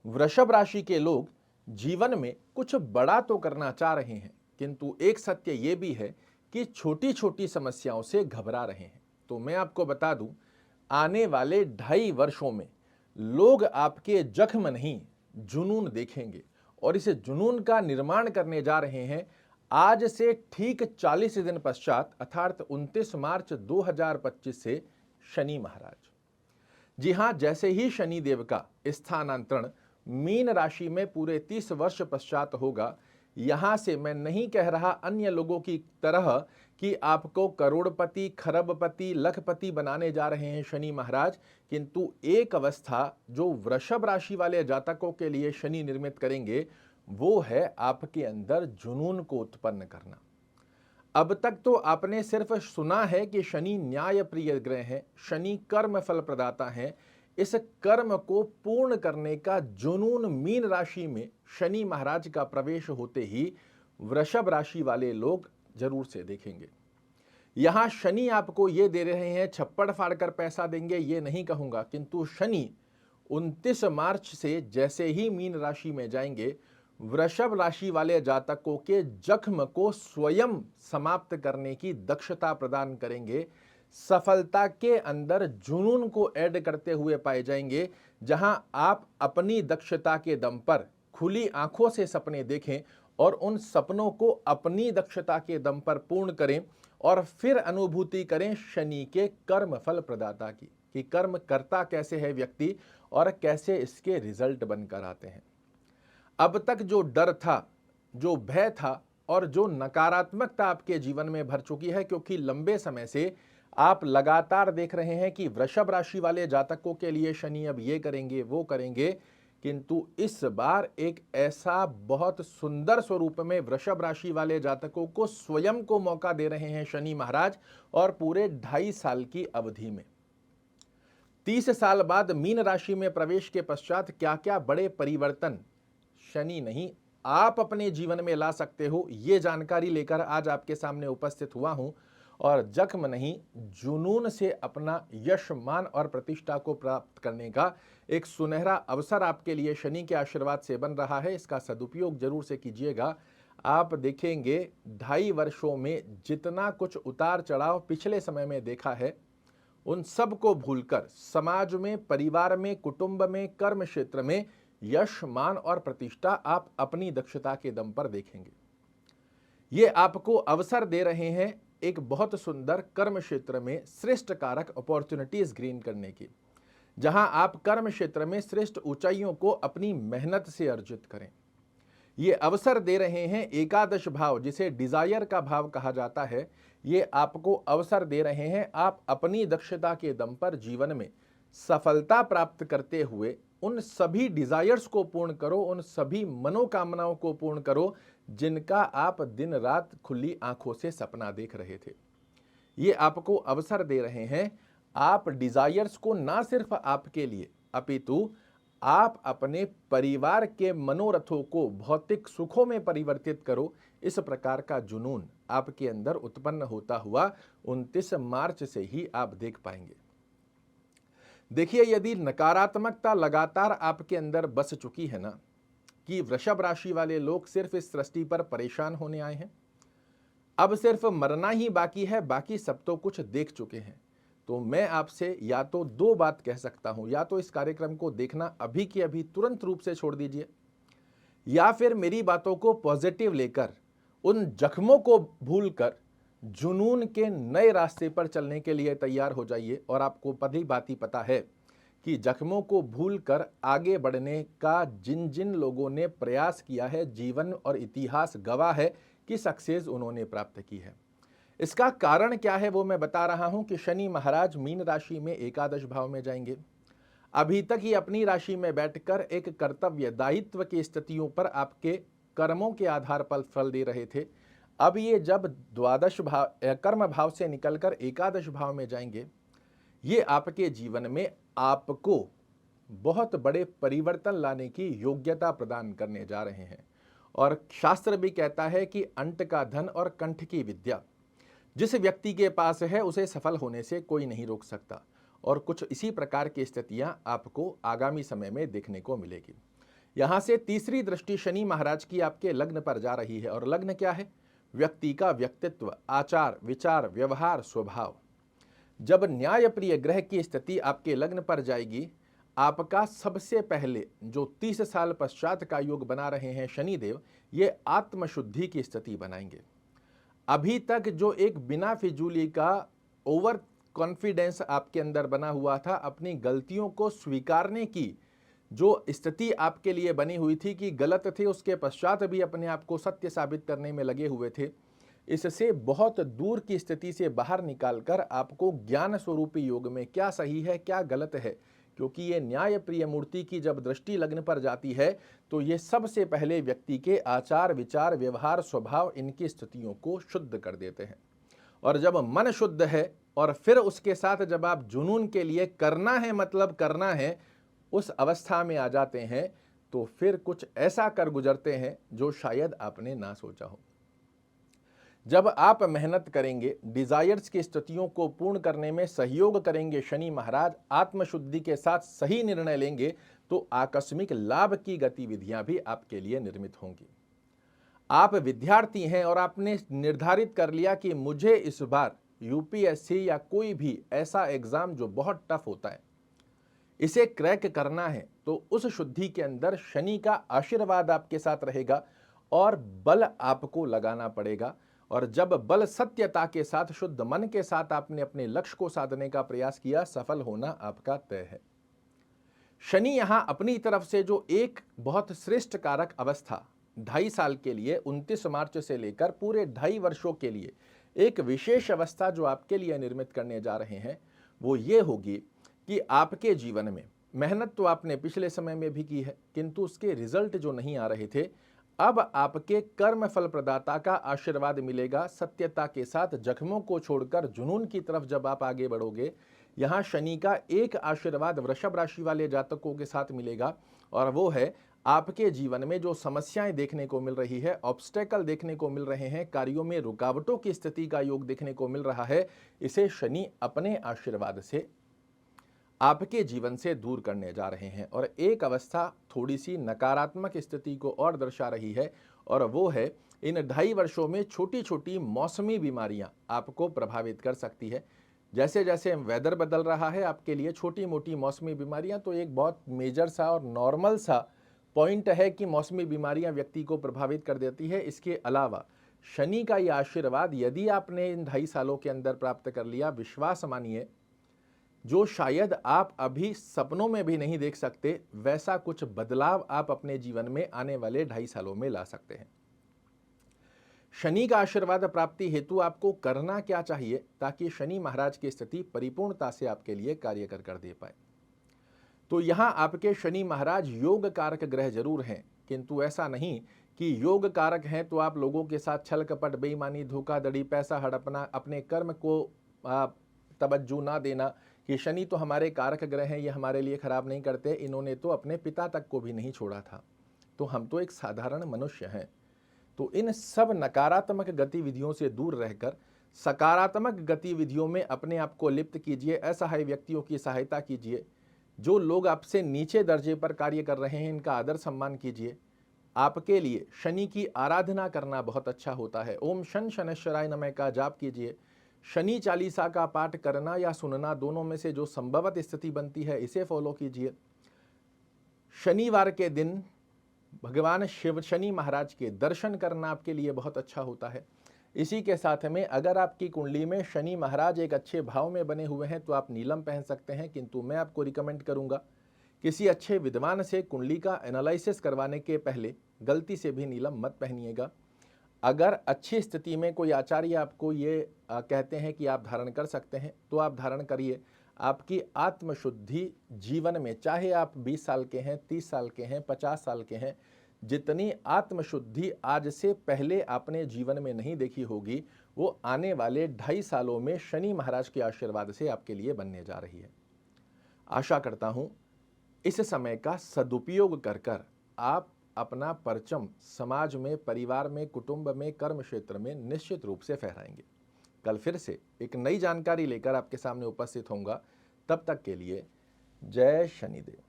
वृषभ राशि के लोग जीवन में कुछ बड़ा तो करना चाह रहे हैं, किंतु एक सत्य ये भी है कि छोटी छोटी समस्याओं से घबरा रहे हैं। तो मैं आपको बता दूं, आने वाले 2.5 वर्षों में लोग आपके जख्म नहीं, जुनून देखेंगे और इस जुनून का निर्माण करने जा रहे हैं आज से ठीक 40 दिन पश्चात, अर्थात 29 मार्च 2025 से शनि महाराज। जी हां, जैसे ही शनि देव का स्थानांतरण मीन राशि में पूरे 30 वर्ष पश्चात होगा, यहां से मैं नहीं कह रहा अन्य लोगों की तरह कि आपको करोड़पति, खरबपति, लखपति बनाने जा रहे हैं शनि महाराज, किंतु एक अवस्था जो वृषभ राशि वाले जातकों के लिए शनि निर्मित करेंगे, वो है आपके अंदर जुनून को उत्पन्न करना। अब तक तो आपने सिर्फ सुना है कि शनि न्याय प्रिय ग्रह है, शनि कर्म फल प्रदाता है। इस कर्म को पूर्ण करने का जुनून मीन राशि में शनि महाराज का प्रवेश होते ही वृषभ राशि वाले लोग जरूर से देखेंगे। यहां शनि आपको ये दे रहे हैं, छप्पड़ फाड़कर पैसा देंगे ये नहीं कहूंगा, किंतु शनि 29 मार्च से जैसे ही मीन राशि में जाएंगे, वृषभ राशि वाले जातकों के जख्म को स्वयं समाप्त करने की दक्षता प्रदान करेंगे। सफलता के अंदर जुनून को ऐड करते हुए पाए जाएंगे, जहां आप अपनी दक्षता के दम पर खुली आंखों से सपने देखें और उन सपनों को अपनी दक्षता के दम पर पूर्ण करें और फिर अनुभूति करें शनि के कर्म फल प्रदाता की, कि कर्म करता कैसे है व्यक्ति और कैसे इसके रिजल्ट बनकर आते हैं। अब तक जो डर था, जो भय था और जो नकारात्मकता आपके जीवन में भर चुकी है, क्योंकि लंबे समय से आप लगातार देख रहे हैं कि वृषभ राशि वाले जातकों के लिए शनि अब ये करेंगे वो करेंगे, किंतु इस बार एक ऐसा बहुत सुंदर स्वरूप में वृषभ राशि वाले जातकों को स्वयं को मौका दे रहे हैं शनि महाराज। और पूरे 2.5 साल की अवधि में 30 साल बाद मीन राशि में प्रवेश के पश्चात क्या क्या बड़े परिवर्तन शनि नहीं आप अपने जीवन में ला सकते हो, ये जानकारी लेकर आज आपके सामने उपस्थित हुआ हूं। और जख्म नहीं, जुनून से अपना यश, मान और प्रतिष्ठा को प्राप्त करने का एक सुनहरा अवसर आपके लिए शनि के आशीर्वाद से बन रहा है। इसका सदुपयोग जरूर से कीजिएगा। आप देखेंगे 2.5 वर्षों में जितना कुछ उतार चढ़ाव पिछले समय में देखा है, उन सब को भूलकर समाज में, परिवार में, कुटुंब में, कर्म क्षेत्र में यश, मान और प्रतिष्ठा आप अपनी दक्षता के दम पर देखेंगे। ये आपको अवसर दे रहे हैं एक बहुत सुंदर कर्म क्षेत्र में श्रेष्ठ कारक अपॉर्चुनिटीज ग्रीन करने की, जहां आप कर्म क्षेत्र में श्रेष्ठ ऊंचाइयों को अपनी मेहनत से अर्जित करें। ये अवसर दे रहे हैं एकादश भाव, जिसे डिजायर का भाव कहा जाता है, ये आपको अवसर दे रहे हैं आप अपनी दक्षता के दम पर जीवन में सफलता प्राप्त करते हुए उन सभी डिजायर्स को पूर्ण करो, उन सभी मनोकामनाओं को पूर्ण करो जिनका आप दिन रात खुली आंखों से सपना देख रहे थे। ये आपको अवसर दे रहे हैं आप डिजायर्स को ना सिर्फ आपके लिए, अपितु आप अपने परिवार के मनोरथों को भौतिक सुखों में परिवर्तित करो। इस प्रकार का जुनून आपके अंदर उत्पन्न होता हुआ 29 मार्च से ही आप देख पाएंगे। देखिए, यदि नकारात्मकता लगातार आपके अंदर बस चुकी है ना, कि वृषभ राशि वाले लोग सिर्फ इस सृष्टि पर परेशान होने आए हैं, अब सिर्फ मरना ही बाकी है, बाकी सब तो कुछ देख चुके हैं, तो मैं आपसे या तो 2 बात कह सकता हूं, या तो इस कार्यक्रम को देखना अभी के अभी तुरंत रूप से छोड़ दीजिए, या फिर मेरी बातों को पॉजिटिव लेकर उन जख्मों को भूलकर जुनून के नए रास्ते पर चलने के लिए तैयार हो जाइए। और आपको पहली बात ही पता है कि जख्मों को भूलकर आगे बढ़ने का जिन जिन लोगों ने प्रयास किया है, जीवन और इतिहास गवाह है कि सक्सेस उन्होंने प्राप्त की है। इसका कारण क्या है वो मैं बता रहा हूं कि शनि महाराज मीन राशि में एकादश भाव में जाएंगे। अभी तक ही अपनी राशि में बैठकर एक कर्तव्य दायित्व की स्थितियों पर आपके कर्मों के आधार पर फल दे रहे थे। अब ये जब द्वादश भाव, कर्म भाव से निकलकर एकादश भाव में जाएंगे, ये आपके जीवन में आपको बहुत बड़े परिवर्तन लाने की योग्यता प्रदान करने जा रहे हैं। और शास्त्र भी कहता है कि अंट का धन और कंठ की विद्या जिस व्यक्ति के पास है उसे सफल होने से कोई नहीं रोक सकता। और कुछ इसी प्रकार की स्थितियां आपको आगामी समय में देखने को मिलेगी। यहां से तीसरी दृष्टि शनि महाराज की आपके लग्न पर जा रही है, और लग्न क्या है? व्यक्ति का व्यक्तित्व, आचार, विचार, व्यवहार, स्वभाव। जब न्यायप्रिय ग्रह की स्थिति आपके लग्न पर जाएगी, आपका सबसे पहले जो 30 साल पश्चात का योग बना रहे हैं शनिदेव, ये आत्मशुद्धि की स्थिति बनाएंगे। अभी तक जो एक बिना फिजूली का ओवर कॉन्फिडेंस आपके अंदर बना हुआ था, अपनी गलतियों को स्वीकारने की जो स्थिति आपके लिए बनी हुई थी कि गलत थे, उसके पश्चात भी अपने आप को सत्य साबित करने में लगे हुए थे, इससे बहुत दूर की स्थिति से बाहर निकालकर आपको ज्ञान स्वरूपी योग में क्या सही है क्या गलत है, क्योंकि ये न्याय प्रिय मूर्ति की जब दृष्टि लग्न पर जाती है तो ये सबसे पहले व्यक्ति के आचार, विचार, व्यवहार, स्वभाव, इनकी स्थितियों को शुद्ध कर देते हैं। और जब मन शुद्ध है और फिर उसके साथ जब आप जुनून के लिए करना है, मतलब करना है, उस अवस्था में आ जाते हैं, तो फिर कुछ ऐसा कर गुजरते हैं जो शायद आपने ना सोचा हो। जब आप मेहनत करेंगे, डिजायर्स की स्थितियों को पूर्ण करने में सहयोग करेंगे शनि महाराज, आत्मशुद्धि के साथ सही निर्णय लेंगे, तो आकस्मिक लाभ की गतिविधियां भी आपके लिए निर्मित होंगी। आप विद्यार्थी हैं और आपने निर्धारित कर लिया कि मुझे इस बार यूपीएससी या कोई भी ऐसा एग्जाम जो बहुत टफ होता है, इसे क्रैक करना है, तो उस शुद्धि के अंदर शनि का आशीर्वाद आपके साथ रहेगा और बल आपको लगाना पड़ेगा। और जब बल सत्यता के साथ, शुद्ध मन के साथ आपने अपने लक्ष्य को साधने का प्रयास किया, सफल होना आपका तय है। शनि यहां अपनी तरफ से जो एक बहुत श्रेष्ठ कारक अवस्था 2.5 साल के लिए 29 मार्च से लेकर पूरे 2.5 वर्षों के लिए एक विशेष अवस्था जो आपके लिए निर्मित करने जा रहे हैं, वो ये होगी कि आपके जीवन में मेहनत तो आपने पिछले समय में भी की है, किंतु उसके रिजल्ट जो नहीं आ रहे थे, अब आपके कर्म फल प्रदाता का आशीर्वाद मिलेगा। सत्यता के साथ जख्मों को छोड़कर जुनून की तरफ जब आप आगे बढ़ोगे, यहां शनि का एक आशीर्वाद वृषभ राशि वाले जातकों के साथ मिलेगा, और वो है आपके जीवन में जो समस्याएं देखने को मिल रही है, ऑब्स्टेकल देखने को मिल रहे हैं, कार्यों में रुकावटों की स्थिति का योग देखने को मिल रहा है, इसे शनि अपने आशीर्वाद से आपके जीवन से दूर करने जा रहे हैं। और एक अवस्था थोड़ी सी नकारात्मक स्थिति को और दर्शा रही है, और वो है इन 2.5 वर्षों में छोटी छोटी मौसमी बीमारियां आपको प्रभावित कर सकती है। जैसे जैसे वेदर बदल रहा है, आपके लिए छोटी मोटी मौसमी बीमारियां तो एक बहुत मेजर सा और नॉर्मल सा पॉइंट है कि मौसमी बीमारियां व्यक्ति को प्रभावित कर देती है। इसके अलावा शनि का यह आशीर्वाद यदि आपने इन 2.5 सालों के अंदर प्राप्त कर लिया, विश्वास मानिए, जो शायद आप अभी सपनों में भी नहीं देख सकते, वैसा कुछ बदलाव आप अपने जीवन में आने वाले 2.5 सालों में ला सकते हैं। शनि का आशीर्वाद प्राप्ति हेतु आपको करना क्या चाहिए ताकि शनि महाराज की स्थिति परिपूर्णता से आपके लिए कार्य कर दे पाए? तो यहां आपके शनि महाराज योग कारक ग्रह जरूर हैं, किंतु ऐसा नहीं कि योग कारक हैं तो आप लोगों के साथ छल कपट, बेईमानी, धोखाधड़ी, पैसा हड़पना, अपने कर्म को तवज्जो ना देना कि शनि तो हमारे कारक ग्रह हैं, ये हमारे लिए खराब नहीं करते, इन्होंने तो अपने पिता तक को भी नहीं छोड़ा था, तो हम तो एक साधारण मनुष्य हैं। तो इन सब नकारात्मक गतिविधियों से दूर रहकर सकारात्मक गतिविधियों में अपने आप को लिप्त कीजिए। असहाय व्यक्तियों की सहायता कीजिए, जो लोग आपसे नीचे दर्जे पर कार्य कर रहे हैं, इनका आदर सम्मान कीजिए। आपके लिए शनि की आराधना करना बहुत अच्छा होता है। ओम शन शनैश्चराय नमः का जाप कीजिए। शनि चालीसा का पाठ करना या सुनना, दोनों में से जो संभवत स्थिति बनती है, इसे फॉलो कीजिए। शनिवार के दिन भगवान शिव शनि महाराज के दर्शन करना आपके लिए बहुत अच्छा होता है। इसी के साथ में अगर आपकी कुंडली में शनि महाराज एक अच्छे भाव में बने हुए हैं तो आप नीलम पहन सकते हैं, किंतु मैं आपको रिकमेंड करूंगा किसी अच्छे विद्वान से कुंडली का एनालिसिस करवाने के पहले गलती से भी नीलम मत पहनिएगा। अगर अच्छी स्थिति में कोई आचार्य आपको ये कहते हैं कि आप धारण कर सकते हैं तो आप धारण करिए। आपकी आत्मशुद्धि जीवन में, चाहे आप 20 साल के हैं, 30 साल के हैं, 50 साल के हैं, जितनी आत्मशुद्धि आज से पहले आपने जीवन में नहीं देखी होगी, वो आने वाले 2.5 सालों में शनि महाराज के आशीर्वाद से आपके लिए बनने जा रही है। आशा करता हूँ इस समय का सदुपयोग कर आप अपना परचम समाज में, परिवार में, कुटुंब में, कर्म क्षेत्र में निश्चित रूप से फहराएंगे। कल फिर से एक नई जानकारी लेकर आपके सामने उपस्थित होऊंगा। तब तक के लिए जय शनिदेव।